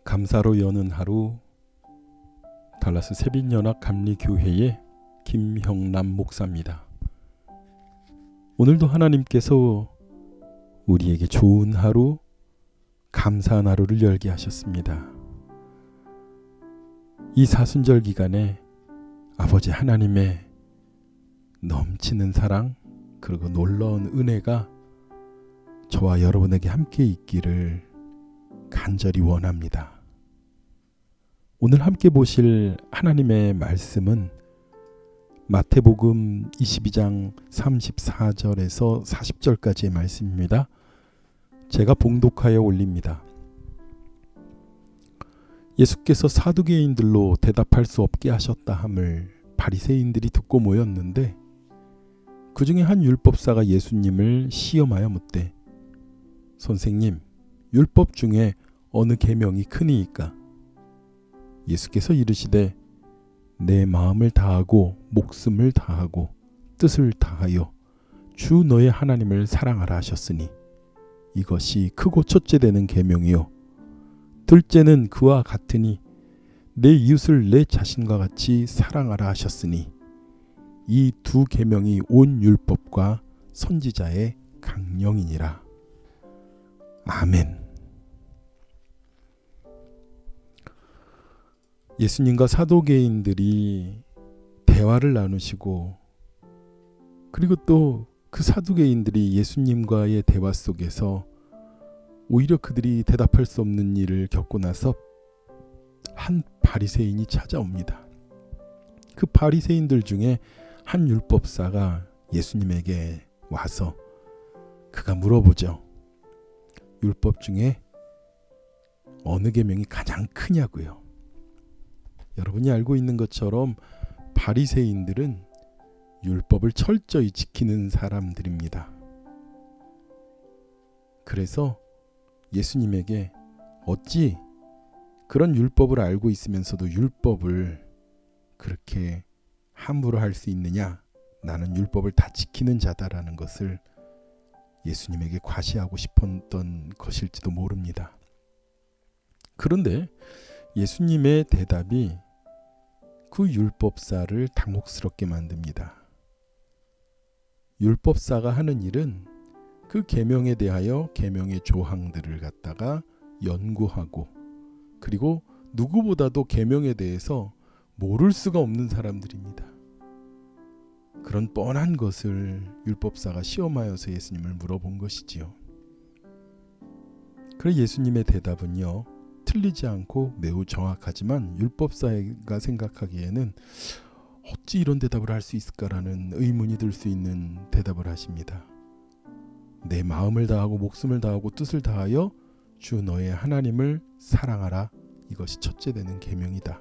감사로 여는 하루, 달라스 새빛연합 감리교회의 김형남 목사입니다. 오늘도 하나님께서 우리에게 좋은 하루, 감사한 하루를 열게 하셨습니다. 이 사순절 기간에 아버지 하나님의 넘치는 사랑 그리고 놀라운 은혜가 저와 여러분에게 함께 있기를 간절히 원합니다. 오늘 함께 보실 하나님의 말씀은 마태복음 22장 34절에서 40절까지의 말씀입니다. 제가 봉독하여 올립니다. 예수께서 사두개인들로 대답할 수 없게 하셨다 함을 바리새인들이 듣고 모였는데 그 중에 한 율법사가 예수님을 시험하여 묻되 선생님, 율법 중에 어느 계명이 크니이까? 예수께서 이르시되 내 마음을 다하고 목숨을 다하고 뜻을 다하여 주 너의 하나님을 사랑하라 하셨으니 이것이 크고 첫째 되는 계명이요 둘째는 그와 같으니 내 이웃을 내 자신과 같이 사랑하라 하셨으니 이 두 계명이 온 율법과 선지자의 강령이니라. 아멘. 예수님과 사두개인들이 대화를 나누시고 그리고 또 그 사두개인들이 예수님과의 대화 속에서 오히려 그들이 대답할 수 없는 일을 겪고 나서 한 바리새인이 찾아옵니다. 그 바리새인들 중에 한 율법사가 예수님에게 와서 그가 물어보죠. 율법 중에 어느 계명이 가장 크냐고요. 여러분이 알고 있는 것처럼 바리새인들은 율법을 철저히 지키는 사람들입니다. 그래서 예수님에게 어찌 그런 율법을 알고 있으면서도 율법을 그렇게 함부로 할 수 있느냐? 나는 율법을 다 지키는 자다라는 것을 예수님에게 과시하고 싶었던 것일지도 모릅니다. 그런데 예수님의 대답이 그 율법사를 당혹스럽게 만듭니다. 율법사가 하는 일은 그 계명에 대하여 계명의 조항들을 갖다가 연구하고 그리고 누구보다도 계명에 대해서 모를 수가 없는 사람들입니다. 그런 뻔한 것을 율법사가 시험하여서 예수님을 물어본 것이지요. 그래 예수님의 대답은요. 틀리지 않고 매우 정확하지만 율법사가 생각하기에는 어찌 이런 대답을 할 수 있을까라는 의문이 들 수 있는 대답을 하십니다. 내 마음을 다하고 목숨을 다하고 뜻을 다하여 주 너의 하나님을 사랑하라. 이것이 첫째 되는 계명이다.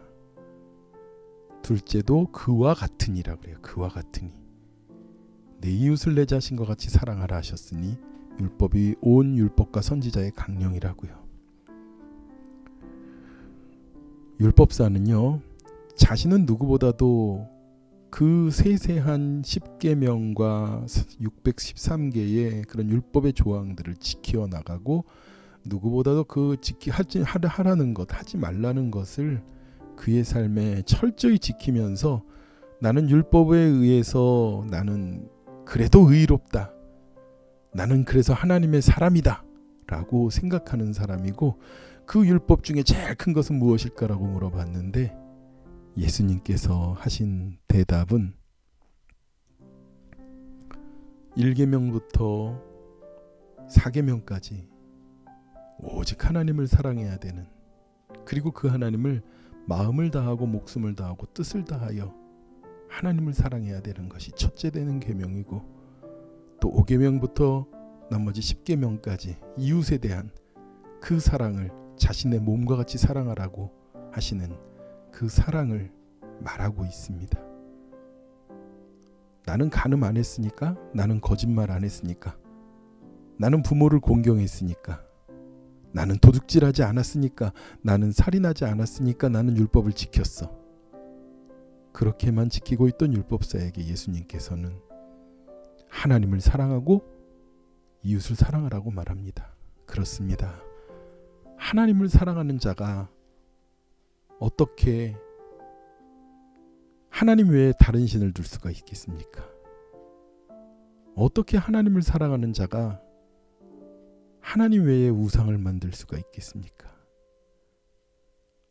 둘째도 그와 같으니라 그래요. 그와 같으니 내 이웃을 내 자신과 같이 사랑하라 하셨으니 율법이 온 율법과 선지자의 강령이라고요. 율법사는요. 자신은 누구보다도 그 세세한 10계명과 613개의 그런 율법의 조항들을 지켜 나가고 누구보다도 그 하라는 것, 하지 말라는 것을 그의 삶에 철저히 지키면서 나는 율법에 의해서 나는 그래도 의롭다. 나는 그래서 하나님의 사람이다. 라고 생각하는 사람이고 그 율법 중에 제일 큰 것은 무엇일까라고 물어봤는데 예수님께서 하신 대답은 1계명부터 4계명까지 오직 하나님을 사랑해야 되는 그리고 그 하나님을 마음을 다하고 목숨을 다하고 뜻을 다하여 하나님을 사랑해야 되는 것이 첫째 되는 계명이고 또 5계명부터 나머지 10계명까지 이웃에 대한 그 사랑을 자신의 몸과 같이 사랑하라고 하시는 그 사랑을 말하고 있습니다. 나는 간음 안 했으니까, 나는 거짓말 안 했으니까, 나는 부모를 공경했으니까, 나는 도둑질하지 않았으니까, 나는 살인하지 않았으니까 나는 율법을 지켰어. 그렇게만 지키고 있던 율법사에게 예수님께서는 하나님을 사랑하고 이웃을 사랑하라고 말합니다. 그렇습니다. 하나님을 사랑하는 자가 어떻게 하나님 외에 다른 신을 둘 수가 있겠습니까? 어떻게 하나님을 사랑하는 자가 하나님 외에 우상을 만들 수가 있겠습니까?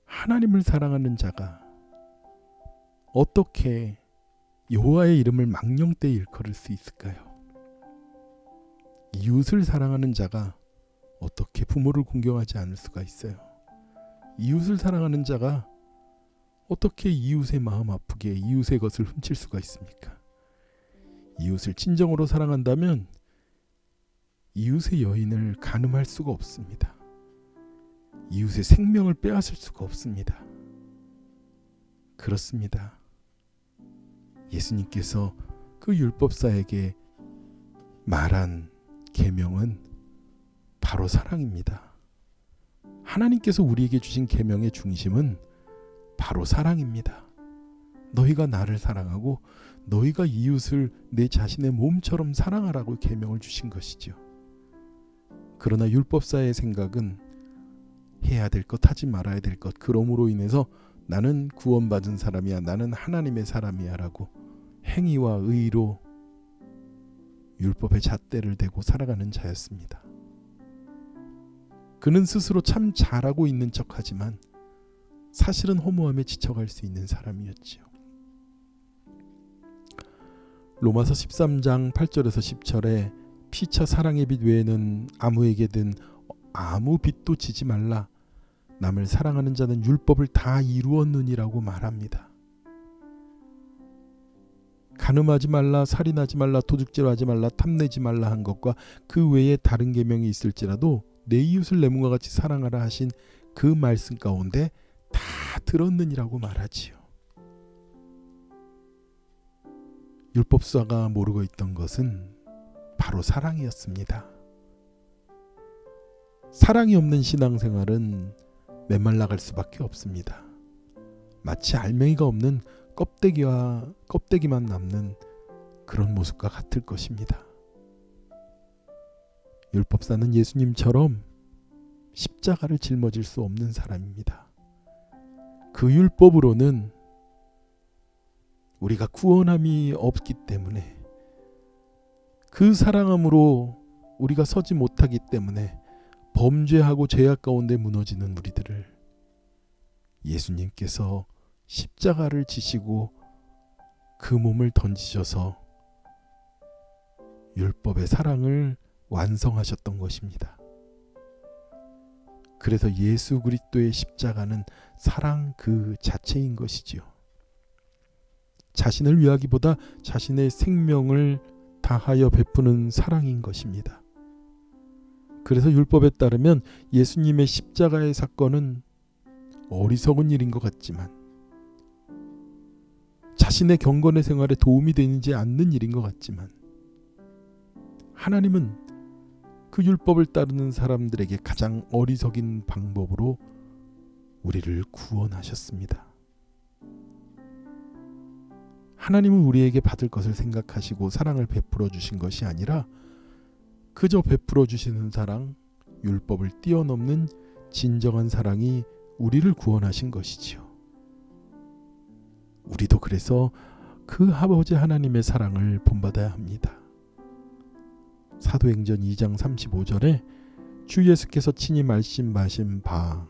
하나님을 사랑하는 자가 어떻게 여호와의 이름을 망령되이 일컬을 수 있을까요? 이웃을 사랑하는 자가 어떻게 부모를 공경하지 않을 수가 있어요? 이웃을 사랑하는 자가 어떻게 이웃의 마음 아프게 이웃의 것을 훔칠 수가 있습니까? 이웃을 진정으로 사랑한다면 이웃의 여인을 간음할 수가 없습니다. 이웃의 생명을 빼앗을 수가 없습니다. 그렇습니다. 예수님께서 그 율법사에게 말한 계명은 바로 사랑입니다. 하나님께서 우리에게 주신 계명의 중심은 바로 사랑입니다. 너희가 나를 사랑하고 너희가 이웃을 내 자신의 몸처럼 사랑하라고 계명을 주신 것이죠. 그러나 율법사의 생각은 해야 될 것, 하지 말아야 될 것, 그러므로 인해서 나는 구원받은 사람이야, 나는 하나님의 사람이야 라고 행위와 의로 율법의 잣대를 대고 살아가는 자였습니다. 그는 스스로 참 잘하고 있는 척하지만 사실은 허무함에 지쳐갈 수 있는 사람이었지요. 로마서 13장 8절에서 10절에 피차 사랑의 빛 외에는 아무에게든 아무 빛도 지지 말라. 남을 사랑하는 자는 율법을 다 이루었느니라고 말합니다. 간음하지 말라, 살인하지 말라, 도둑질하지 말라, 탐내지 말라 한 것과 그 외에 다른 계명이 있을지라도 내 이웃을 내 몸과 같이 사랑하라 하신 그 말씀 가운데 다 들었느니라고 말하지요. 율법사가 모르고 있던 것은 바로 사랑이었습니다. 사랑이 없는 신앙생활은 메말라갈 수밖에 없습니다. 마치 알맹이가 없는 껍데기만 남는 그런 모습과 같을 것입니다. 율법사는 예수님처럼 십자가를 짊어질 수 없는 사람입니다. 그 율법으로는 우리가 구원함이 없기 때문에, 그 사랑함으로 우리가 서지 못하기 때문에 범죄하고 죄악 가운데 무너지는 우리들을 예수님께서 십자가를 지시고 그 몸을 던지셔서 율법의 사랑을 완성하셨던 것입니다. 그래서 예수 그리스도의 십자가는 사랑 그 자체인 것이지요. 자신을 위하기보다 자신의 생명을 다하여 베푸는 사랑인 것입니다. 그래서 율법에 따르면 예수님의 십자가의 사건은 어리석은 일인 것 같지만, 자신의 경건의 생활에 도움이 되지 않는 일인 것 같지만, 하나님은 그 율법을 따르는 사람들에게 가장 어리석인 방법으로 우리를 구원하셨습니다. 하나님은 우리에게 받을 것을 생각하시고 사랑을 베풀어 주신 것이 아니라 그저 베풀어 주시는 사랑, 율법을 뛰어넘는 진정한 사랑이 우리를 구원하신 것이지요. 우리도 그래서 그 아버지 하나님의 사랑을 본받아야 합니다. 사도행전 2장 35절에 주 예수께서 친히 말씀하신 바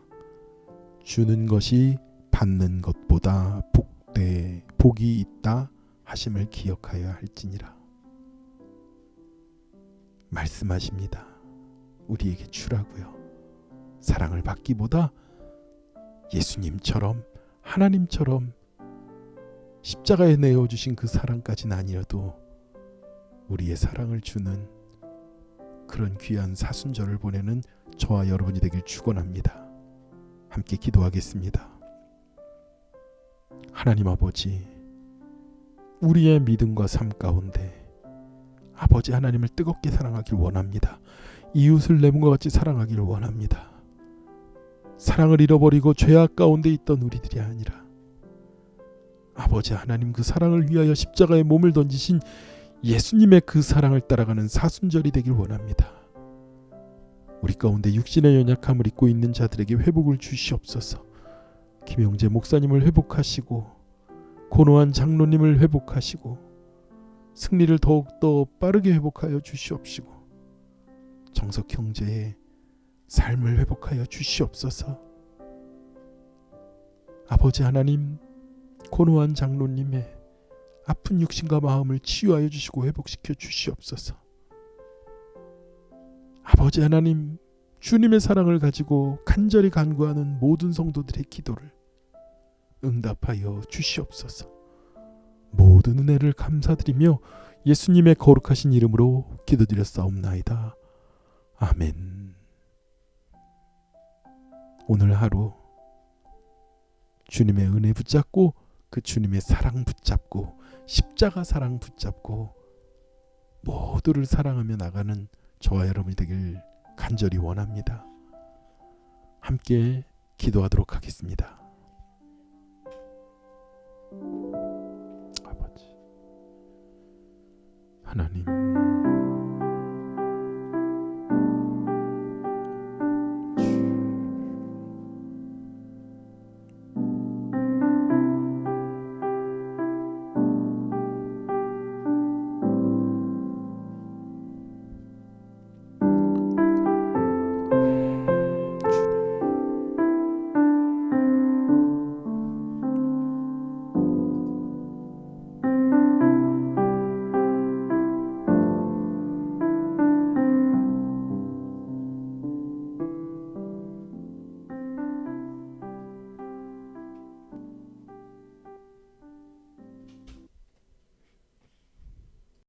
주는 것이 받는 것보다 복이 있다 하심을 기억하여 할지니라 말씀하십니다. 우리에게 주라고요. 사랑을 받기보다 예수님처럼, 하나님처럼 십자가에 내어주신 그 사랑까지는 아니어도 우리의 사랑을 주는 그런 귀한 사순절을 보내는 저와 여러분이 되길 축원합니다. 함께 기도하겠습니다. 하나님 아버지, 우리의 믿음과 삶 가운데 아버지 하나님을 뜨겁게 사랑하길 원합니다. 이웃을 내 몸과 같이 사랑하길 원합니다. 사랑을 잃어버리고 죄악 가운데 있던 우리들이 아니라 아버지 하나님 그 사랑을 위하여 십자가에 몸을 던지신 예수님의 그 사랑을 따라가는 사순절이 되길 원합니다. 우리 가운데 육신의 연약함을 입고 있는 자들에게 회복을 주시옵소서. 김영재 목사님을 회복하시고 고노한 장로님을 회복하시고 승리를 더욱더 빠르게 회복하여 주시옵시고 정석 형제의 삶을 회복하여 주시옵소서. 아버지 하나님, 고노한 장로님의 아픈 육신과 마음을 치유하여 주시고 회복시켜 주시옵소서. 아버지 하나님, 주님의 사랑을 가지고 간절히 간구하는 모든 성도들의 기도를 응답하여 주시옵소서. 모든 은혜를 감사드리며 예수님의 거룩하신 이름으로 기도드렸사옵나이다. 아멘. 오늘 하루 주님의 은혜 붙잡고 그 주님의 사랑 붙잡고 십자가 사랑 붙잡고 모두를 사랑하며 나가는 저와 여러분이 되길 간절히 원합니다. 함께 기도하도록 하겠습니다. 아버지 하나님,